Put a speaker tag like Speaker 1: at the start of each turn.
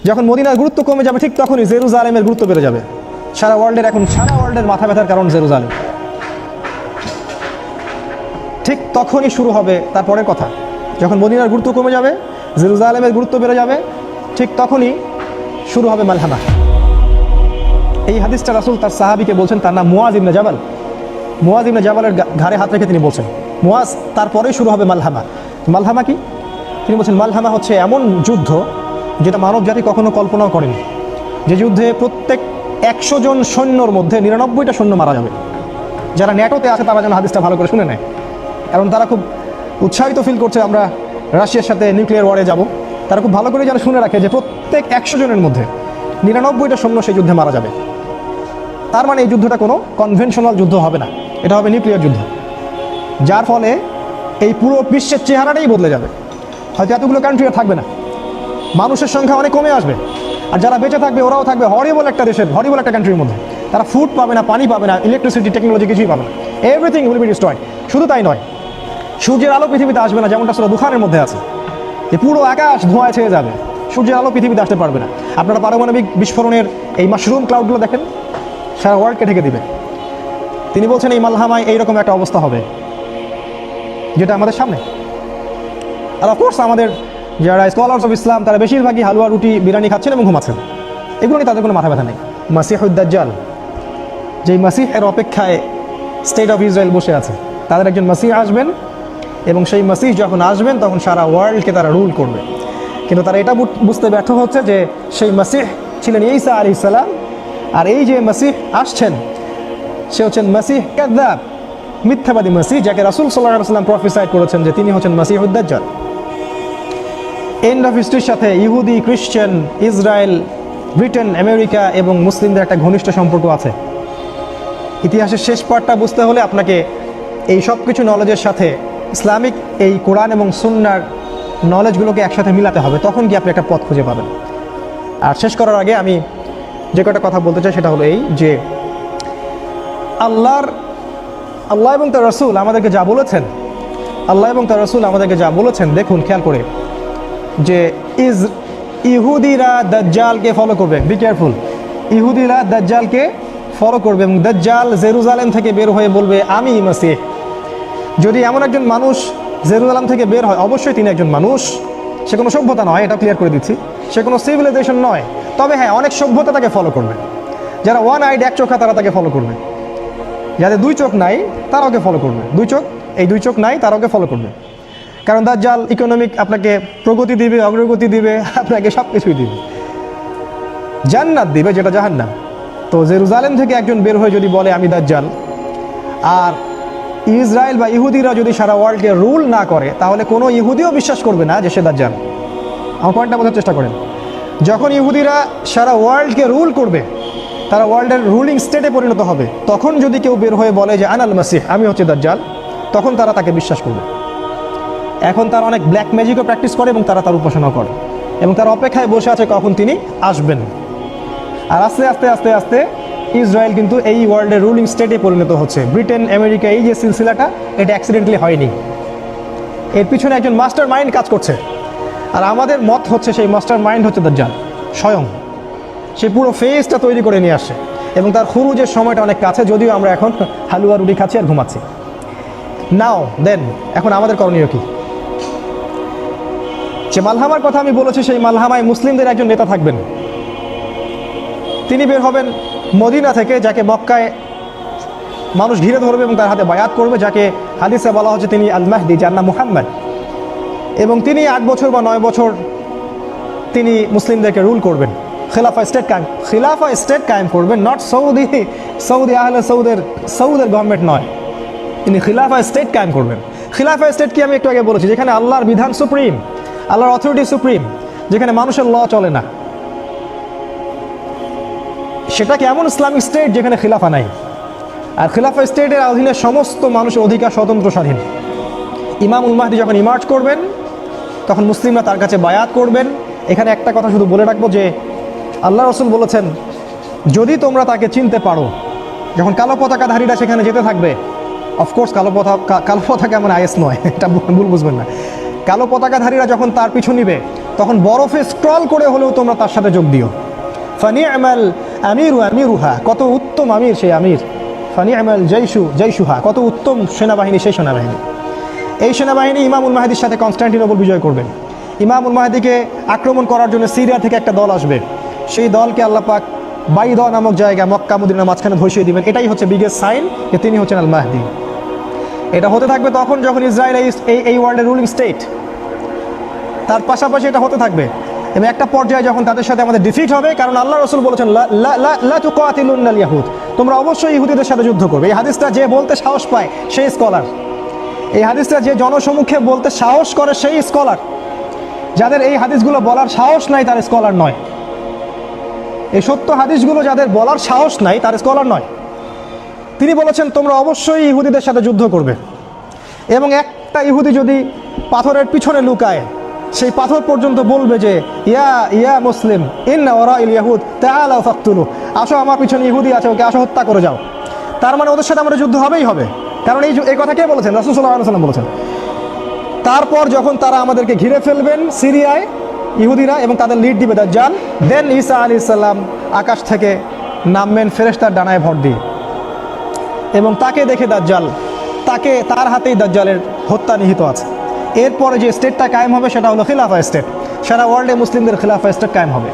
Speaker 1: যখন মদিনার গুরুত্ব কমে যাবে ঠিক তখনই জেরুজালেমের গুরুত্ব বেড়ে যাবে। সারা ওয়ার্ল্ডের মাথা ব্যথার কারণ জেরুজালেম। ঠিক তখনই শুরু হবে তারপরের কথা, যখন মদিনার গুরুত্ব কমে যাবে, জেরুজালেমের গুরুত্ব বেড়ে যাবে, ঠিক তখনই শুরু হবে মালহামা। এই হাদিসটা রাসূল তার সাহাবীকে বলছেন, তার নাম মুয়াজ ইবনে জাবাল। মুয়াজ ইবনে জাবালের ঘাড়ে হাত রেখে তিনি বলছেন, মুয়াজ, তারপরেই শুরু হবে মালহামা। মালহামা কি? তিনি বলছেন, মালহামা হচ্ছে এমন যুদ্ধ যেটা মানব জাতি কখনো কল্পনাও করেনি। যে যুদ্ধে প্রত্যেক 100 জন সৈন্যর মধ্যে 99টা সৈন্য মারা যাবে। যারা ন্যাটোতে আছে তারা যেন হাদিসটা ভালো করে শুনে নেয়, কারণ তারা খুব উৎসাহিত ফিল করছে আমরা রাশিয়ার সাথে নিউক্লিয়ার ওয়ারে যাব। তারা খুব ভালো করে যেন শুনে রাখে যে প্রত্যেক 100 জনের মধ্যে 99টা সৈন্য সেই যুদ্ধে মারা যাবে। তার মানে এই যুদ্ধটা কোনো কনভেনশনাল যুদ্ধ হবে না, এটা হবে নিউক্লিয়ার যুদ্ধ, যার ফলে এই পুরো বিশ্বের চেহারাটাই বদলে যাবে। হয়তো এতগুলো কান্ট্রি আর থাকবে না, মানুষের সংখ্যা অনেক কমে আসবে, আর যারা বেঁচে থাকবে ওরাও থাকবে হরিবল একটা দেশের, হরিবল একটা কান্ট্রির মধ্যে। তারা ফুড পাবে না, পানি পাবে না, ইলেকট্রিসিটি, টেকনোলজি কিছুই পাবে না। Everything will be destroyed. শুধু তাই নয়, সূর্যের আলো পৃথিবীতে আসবে না, যেমনটা সূরা দুখানের মধ্যে আছে, যে পুরো আকাশ ধোঁয়ায় ছেয়ে যাবে, সূর্যের আলো পৃথিবীতে আসতে পারবে না। আপনারা পারমাণবিক বিস্ফোরণের এই মাশরুম ক্লাউডগুলো দেখেন, সারা ওয়ার্ল্ডকে ঢেকে দিবে। তিনি বলছেন এই মালহামায় এইরকম একটা অবস্থা হবে যেটা আমাদের সামনে। আর অফকোর্স আমাদের যারা স্কলার্স অফ ইসলাম তারা বেশিরভাগই হালুয়া, রুটি, বিরিয়ানি খাচ্ছেন এবং ঘুমাচ্ছেন, এগুলো নিয়ে তাদের কোনো মাথা ব্যথা নেই। মাসিহুদ দাজ্জাল, যেই মাসিহের অপেক্ষায় স্টেট অফ ইসরায়েল বসে আছে, তাদের একজন মাসিহ আসবেন, এবং সেই মাসিহ যখন আসবেন তখন সারা ওয়ার্ল্ডকে তারা রুল করবে। কিন্তু তারা এটা বুঝতে ব্যর্থ হচ্ছে যে সেই মাসিহ ছিলেন ঈসা আলাইহিস সালাম, আর এই যে মাসিহ আসছেন সে হচ্ছেন মাসিহ কাযযাব, মিথ্যাবাদী মাসিহ, যাকে রাসূল সাল্লাল্লাহু আলাইহি ওয়াসাল্লাম প্রফেসাইড করেছেন যে তিনি হচ্ছেন মাসিহুদ দাজ্জাল। এন্ড অফ হিস্ট্রির সাথে ইহুদি, খ্রিস্টান, ইসরায়েল, ব্রিটেন, আমেরিকা এবং মুসলিমদের একটা ঘনিষ্ঠ সম্পর্ক আছে। ইতিহাসের শেষ পার্টটা বুঝতে হলে আপনাকে এই সব কিছু নলেজের সাথে ইসলামিক এই কোরআন এবং সুন্নাহর নলেজগুলোকে একসাথে মিলাতে হবে, তখন কি আপনি একটা পথ খুঁজে পাবেন। আর শেষ করার আগে আমি যে কটা কথা বলতে চাই সেটা হলো এই যে আল্লাহ এবং তার রাসূল আমাদেরকে যা বলেছেন, আল্লাহ এবং তার রাসূল আমাদেরকে যা বলেছেন, দেখুন খেয়াল করে, যে ইহুদিরা দাজ্জালকে ফলো করবে। বি কেয়ারফুল, ইহুদিরা দাজ্জালকে ফলো করবে এবং দাজ্জাল জেরুজালেম থেকে বের হয়ে বলবে আমি মাসিহ। যদি এমন একজন মানুষ জেরুজালেম থেকে বের হয়, অবশ্যই তিনি একজন মানুষ, সে কোনো সভ্যতা নয়, এটা ক্লিয়ার করে দিচ্ছি, সে কোনো সিভিলাইজেশন নয়। তবে হ্যাঁ, অনেক সভ্যতা তাকে ফলো করবে। যারা ওয়ান আইড, এক চোখা, তারা তাকে ফলো করবে। যাদের দুই চোখ নাই তারা ওকে ফলো করবে। দুই চোখ নাই তারা ওকে ফলো করবে, কারণ দাজ্জাল ইকোনমিক আপনাকে প্রগতি দিবে, অগ্রগতি দিবে, আপনাকে সব কিছুই দিবে, জান্নাত দিবে যেটা জাহান্নাম। তো জেরুজালেম থেকে একজন বের হয়ে যদি বলে আমি দাজ্জাল, আর ইসরায়েল বা ইহুদিরা যদি সারা ওয়ার্ল্ডকে রুল না করে, তাহলে কোনো ইহুদিও বিশ্বাস করবে না যে সে দাজ্জাল। আমার পয়েন্টটা বোঝার চেষ্টা করেন। যখন ইহুদিরা সারা ওয়ার্ল্ডকে রুল করবে, তারা ওয়ার্ল্ডের রুলিং স্টেটে পরিণত হবে, তখন যদি কেউ বের হয়ে বলে যে আনাল মাসিহ, আমি হচ্ছে দাজ্জাল, তখন তারা তাকে বিশ্বাস করবে। এখন তারা অনেক ব্ল্যাক ম্যাজিকও প্র্যাকটিস করে এবং তারা তার উপাসনা করে, এবং তার অপেক্ষায় বসে আছে কখন তিনি আসবেন। আর আস্তে আস্তে আস্তে আস্তে ইসরায়েল কিন্তু এই ওয়ার্ল্ডের রুলিং স্টেটে পরিণত হচ্ছে। ব্রিটেন, আমেরিকা, এই যে সিলসিলাটা, এটা অ্যাক্সিডেন্টালি হয়নি, এর পিছনে একজন মাস্টার মাইন্ড কাজ করছে। আর আমাদের মত হচ্ছে সেই মাস্টার মাইন্ড হচ্ছে দাজ্জাল স্বয়ং। সে পুরো ফেসটা তৈরি করে নিয়ে আসছে, এবং তার খুরুজের সময়টা অনেক কাছে, যদিও আমরা এখন হালুয়া, রুটি খাচ্ছি আর ঘুমাচ্ছি। নাও দেন, এখন আমাদের করণীয় কি? যে মালহামার কথা আমি বলেছি, সেই মালহামায় মুসলিমদের একজন নেতা থাকবেন। তিনি বের হবেন মদিনা থেকে, যাকে মক্কায় মানুষ ঘিরে ধরবে এবং তার হাতে বায়াত করবে, যাকে হাদিসে বলা হচ্ছে তিনি আল মাহদি, যার নাম মুহাম্মদ। এবং তিনি 8 বছর বা 9 বছর তিনি মুসলিমদেরকে রুল করবেন, খিলাফা স্টেট কায়েম করবেন। নট সৌদি আহলে সৌদের গভর্নমেন্ট নয়, তিনি খিলাফা স্টেট কায়েম করবেন। খিলাফা স্টেট কি আমি একটু আগে বলেছি, যেখানে আল্লাহর বিধান সুপ্রিম, আল্লাহর অথরিটি সুপ্রিম, যেখানে মানুষের ল চলে না। সেটা কি এমন ইসলামিক স্টেট যেখানে খিলাফা নাই। আর খিলাফা স্টেটের অধীনে সমস্ত মানুষের অধিকার স্বতন্ত্র, স্বাধীন। ইমামুল মাহদি যখন ইমার্জ করবেন, তখন মুসলিমরা তার কাছে বায়াত করবেন। এখানে একটা কথা শুধু বলে রাখবো যে আল্লাহ রাসূল বলেছেন, যদি তোমরা তাকে চিনতে পারো, যখন কালো পতাকাধারীরা সেখানে যেতে থাকবে, অফকোর্স কালো পতাকা মানে আইএস নয়, এটা ভুল বুঝবেন না। কালো পতাকাধারীরা যখন তার পিছু নিবে, তখন বরফে স্ক্রল করে হলেও তোমরা তার সাথে যোগ দিও। ফানি'মাল আমিরু আমিরুহা, কত উত্তম আমির সেই আমির। ফানি'মাল জাইশুহা, কত উত্তম সেনাবাহিনী সেই সেনাবাহিনী। এই সেনাবাহিনী ইমামুল মাহদির সাথে কনস্টান্টিনোপল বিজয় করবেন। ইমামুল মাহদিকে আক্রমণ করার জন্য সিরিয়া থেকে একটা দল আসবে, সেই দলকে আল্লাহ পাক বাইদা নামক জায়গা মক্কা মদিনার মাঝখানে ধসিয়ে দিবেন। এটাই হচ্ছে বিগেস্ট সাইন যে তিনি হচ্ছেন আল মাহদি। এটা হতে থাকবে তখন যখন ইসরায়েল এই ওয়ার্ল্ডের রুলিং স্টেট, তার পাশাপাশি এটা হতে থাকবে। এবং একটা পর্যায়ে যখন তাদের সাথে আমাদের ডিফিট হবে, কারণ আল্লাহ রসুল বলেছেন লা তুকাতিলুনাল ইয়াহুদ, তোমরা অবশ্যই ইহুদিদের সাথে যুদ্ধ করবে। এই হাদিসটা যে বলতে সাহস পায় সেই স্কলার, এই হাদিসটা যে জনসমুখে বলতে সাহস করে সেই স্কলার। যাদের এই হাদিসগুলো বলার সাহস নাই তার স্কলার নয়। এই সত্য হাদিসগুলো যাদের বলার সাহস নাই তার স্কলার নয়। তিনি বলেছেন তোমরা অবশ্যই ইহুদিদের সাথে যুদ্ধ করবে, এবং একটা ইহুদি যদি পাথরের পিছনে লুকায়, সেই পাথর পর্যন্ত বলবে যে ইয়া ইয়া মুসলিম ইন্না ওয়ারাইল ইয়াহুদ তাআলাউ ফাকতুলু, আসো আমার পিছনে ইহুদি আছে, ওকে আসো হত্যা করে যাও। তার মানে ওদের সাথে আমাদের যুদ্ধ হবেই হবে, কারণ এই কথা কে বলেছেন? রাসূল সাল্লাল্লাহু আলাইহি ওয়াসাল্লাম বলেছেন। তারপর যখন তারা আমাদেরকে ঘিরে ফেলবেন সিরিয়ায় ইহুদিরা, এবং তাদের লিড দিবে দাজ্জাল, দেন ঈসা আলাইহিস সালাম আকাশ থেকে নামবেন ফেরেশতার ডানায় ভর দিয়ে, এবং তাকে দেখে দাজ্জাল, তার হাতেই দাজ্জালের হত্যা নিহিত আছে। এরপরে যে স্টেটটা কায়েম হবে সেটা হলো খিলাফা স্টেট, সারা ওয়ার্ল্ডে মুসলিমদের খিলাফা স্টেট কায়েম হবে।